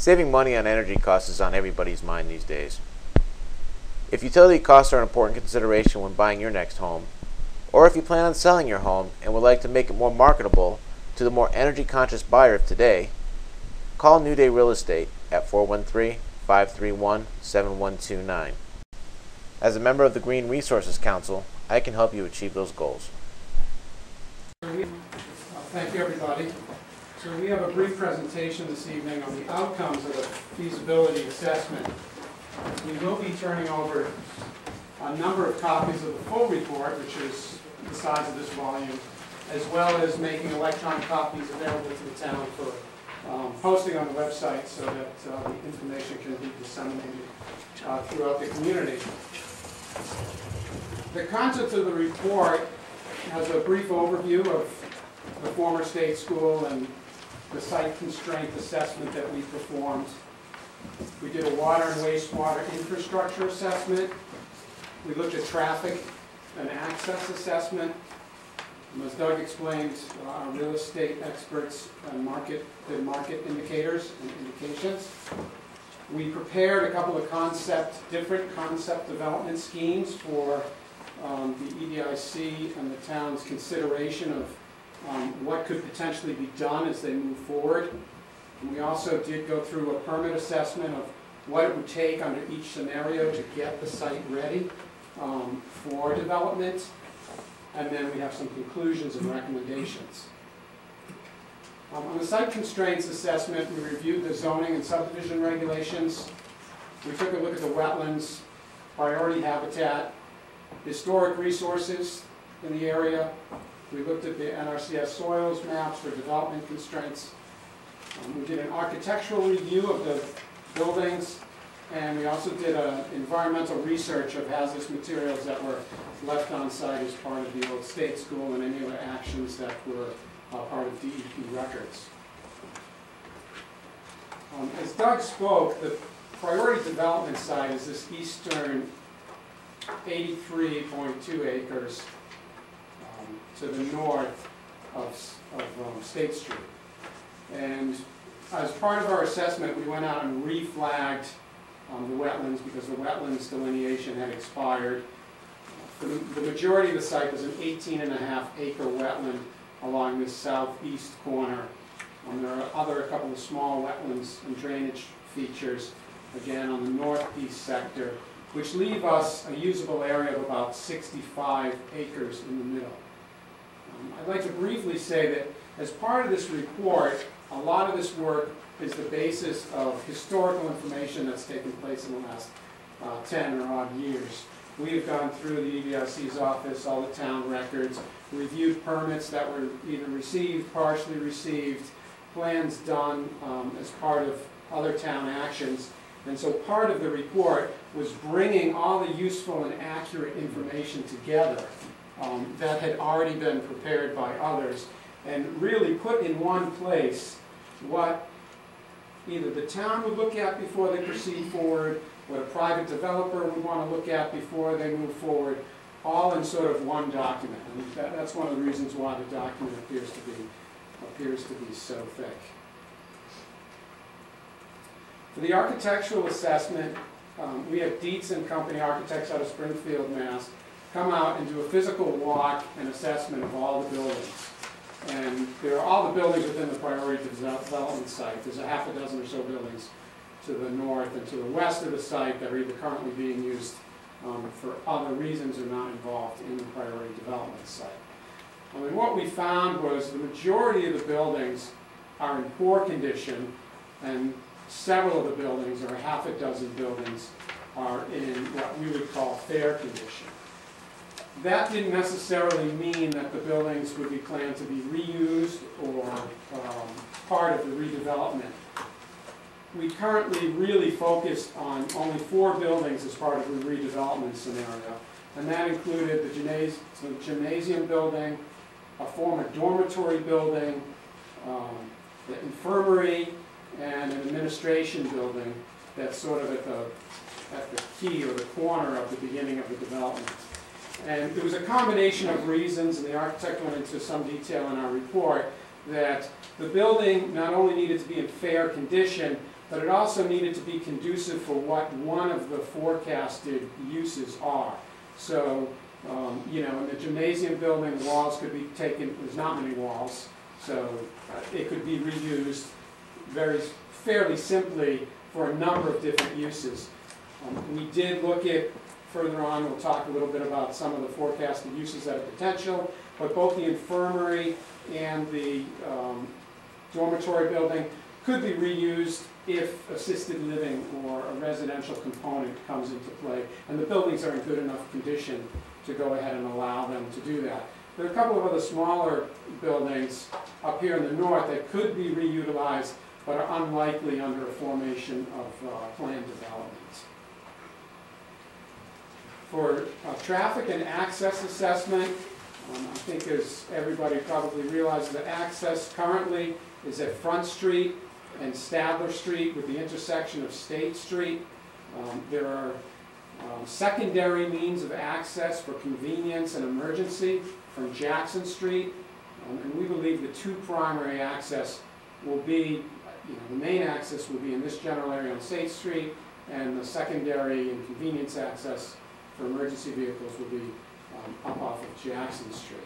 Saving money on energy costs is on everybody's mind these days. If utility costs are an important consideration when buying your next home, or if you plan on selling your home and would like to make it more marketable to the more energy-conscious buyer of today, call New Day Real Estate at 413-531-7129. As a member of the Green Resources Council, I can help you achieve those goals. Thank you, everybody. So we have a brief presentation this evening on the outcomes of the feasibility assessment. We will be turning over a number of copies of the full report, which is the size of this volume, as well as making electronic copies available to the town for posting on the website so that the information can be disseminated throughout the community. The content of the report has a brief overview of the former state school and the site constraint assessment that we performed. We did a water and wastewater infrastructure assessment. We looked at traffic and access assessment. And as Doug explained, our real estate experts and market indicators and indications. We prepared a couple of different concept development schemes for the EDIC and the town's consideration of what could potentially be done as they move forward. And we also did go through a permit assessment of what it would take under each scenario to get the site ready for development. And then we have some conclusions and recommendations. On the site constraints assessment, we reviewed the zoning and subdivision regulations. We took a look at the wetlands, priority habitat, historic resources in the area. We looked at the NRCS soils maps for development constraints. We did an architectural review of the buildings, and we also did an environmental research of hazardous materials that were left on site as part of the old state school and any other actions that were part of DEP records. As Doug spoke, the priority development site is this eastern 83.2 acres to the north of State Street. And as part of our assessment, we went out and reflagged the wetlands because the wetlands delineation had expired. The majority of the site was an 18.5 acre wetland along this southeast corner. There are a couple of small wetlands and drainage features, again, on the northeast sector, which leave us a usable area of about 65 acres in the middle. I'd like to briefly say that as part of this report, a lot of this work is the basis of historical information that's taken place in the last 10 or odd years. We have gone through the EDIC's office, all the town records, reviewed permits that were either received, partially received, plans done as part of other town actions. And so part of the report was bringing all the useful and accurate information together that had already been prepared by others and really put in one place what either the town would look at before they proceed forward, what a private developer would want to look at before they move forward, all in sort of one document. And that's one of the reasons why the document appears to be so thick. For the architectural assessment, we have Dietz and Company Architects out of Springfield, Mass. Come out and do a physical walk and assessment of all the buildings. And there are all the buildings within the priority development site. There's a half a dozen or so buildings to the north and to the west of the site that are either currently being used for other reasons or not involved in the priority development site. And what we found was the majority of the buildings are in poor condition, and several of the buildings, or half a dozen buildings, are in what we would call fair condition. That didn't necessarily mean that the buildings would be planned to be reused or part of the redevelopment. We currently really focused on only 4 buildings as part of the redevelopment scenario, and that included the gymnasium building, a former dormitory building, the infirmary, and an administration building that's sort of at the key or the corner of the beginning of the development. And it was a combination of reasons, and the architect went into some detail in our report, that the building not only needed to be in fair condition, but it also needed to be conducive for what one of the forecasted uses are. So, you know, in the gymnasium building, the walls could be taken, there's not many walls, so it could be reused fairly simply for a number of different uses. We did look at, further on, we'll talk a little bit about some of the forecasted uses that are potential, but both the infirmary and the dormitory building could be reused if assisted living or a residential component comes into play, and the buildings are in good enough condition to go ahead and allow them to do that. There are a couple of other smaller buildings up here in the north that could be reutilized, but are unlikely under a formation of planned development. For traffic and access assessment, I think as everybody probably realizes, the access currently is at Front Street and Stadler Street with the intersection of State Street. There are secondary means of access for convenience and emergency from Jackson Street, and we believe the two primary access will be, the main access will be in this general area on State Street, and the secondary and convenience access for emergency vehicles will be up off of Jackson Street.